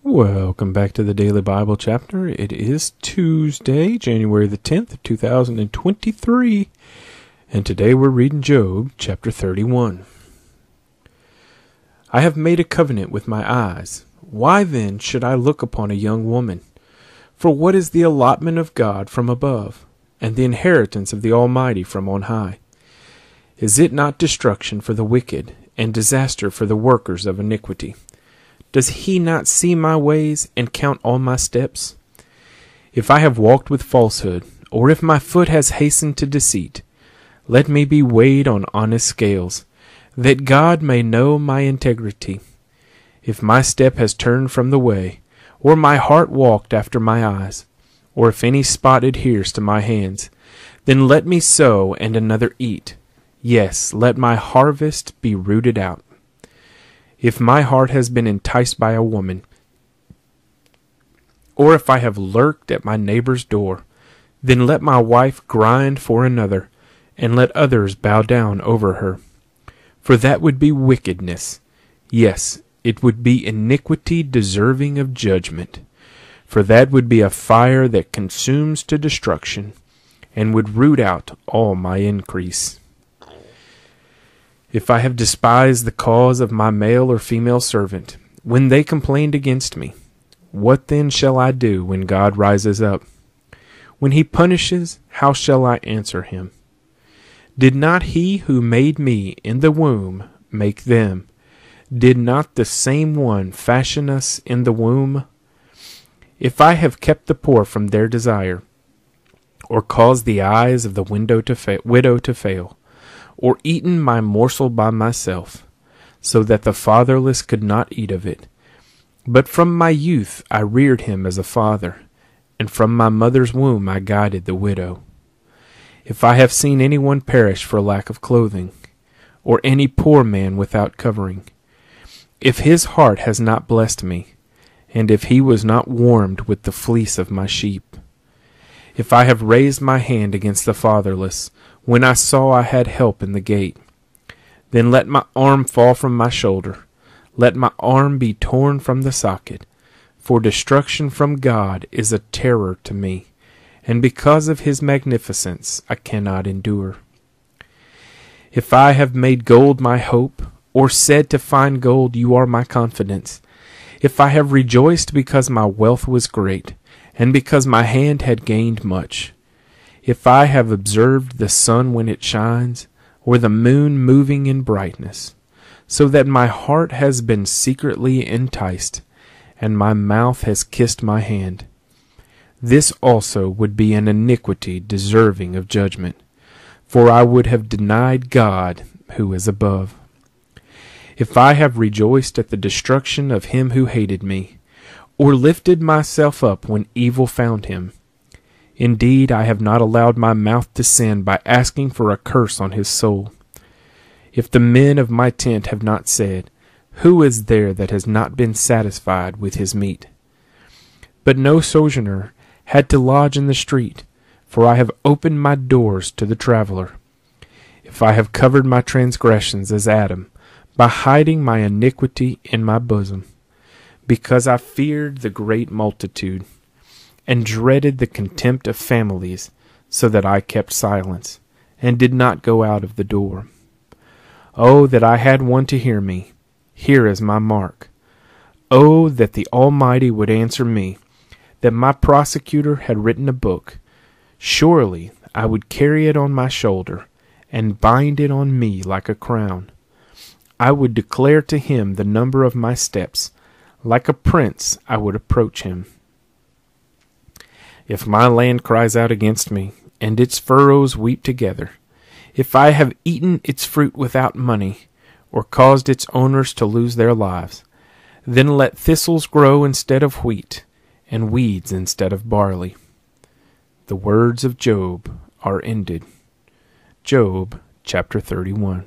Welcome back to the Daily Bible Chapter. It is Tuesday, January the 10th, 2023, and today we're reading Job, chapter 31. I have made a covenant with my eyes. Why then should I look upon a young woman? For what is the allotment of God from above, and the inheritance of the Almighty from on high? Is it not destruction for the wicked, and disaster for the workers of iniquity? Does he not see my ways and count all my steps? If I have walked with falsehood, or if my foot has hastened to deceit, let me be weighed on honest scales, that God may know my integrity. If my step has turned from the way, or my heart walked after my eyes, or if any spot adheres to my hands, then let me sow and another eat. Yes, let my harvest be rooted out. If my heart has been enticed by a woman, or if I have lurked at my neighbor's door, then let my wife grind for another, and let others bow down over her. For that would be wickedness. Yes, it would be iniquity deserving of judgment. For that would be a fire that consumes to destruction, and would root out all my increase. If I have despised the cause of my male or female servant, when they complained against me, what then shall I do when God rises up? When he punishes, how shall I answer him? Did not he who made me in the womb make them? Did not the same one fashion us in the womb? If I have kept the poor from their desire, or caused the eyes of the widow to fail, or eaten my morsel by myself, so that the fatherless could not eat of it. But from my youth I reared him as a father, and from my mother's womb I guided the widow. If I have seen anyone perish for lack of clothing, or any poor man without covering, if his heart has not blessed me, and if he was not warmed with the fleece of my sheep, if I have raised my hand against the fatherless, when I saw I had help in the gate, then let my arm fall from my shoulder, let my arm be torn from the socket, for destruction from God is a terror to me, and because of his magnificence I cannot endure. If I have made gold my hope, or said to find gold, you are my confidence, if I have rejoiced because my wealth was great, and because my hand had gained much, if I have observed the sun when it shines, or the moon moving in brightness, so that my heart has been secretly enticed, and my mouth has kissed my hand, this also would be an iniquity deserving of judgment, for I would have denied God who is above. If I have rejoiced at the destruction of him who hated me, or lifted myself up when evil found him, indeed, I have not allowed my mouth to sin by asking for a curse on his soul. If the men of my tent have not said, who is there that has not been satisfied with his meat? But no sojourner had to lodge in the street, for I have opened my doors to the traveler. If I have covered my transgressions as Adam, by hiding my iniquity in my bosom, because I feared the great multitude, and dreaded the contempt of families, so that I kept silence, and did not go out of the door. Oh, that I had one to hear me! Here is my mark. Oh, that the Almighty would answer me, that my prosecutor had written a book. Surely I would carry it on my shoulder, and bind it on me like a crown. I would declare to him the number of my steps. Like a prince I would approach him. If my land cries out against me, and its furrows weep together, if I have eaten its fruit without money, or caused its owners to lose their lives, then let thistles grow instead of wheat, and weeds instead of barley. The words of Job are ended. Job chapter 31.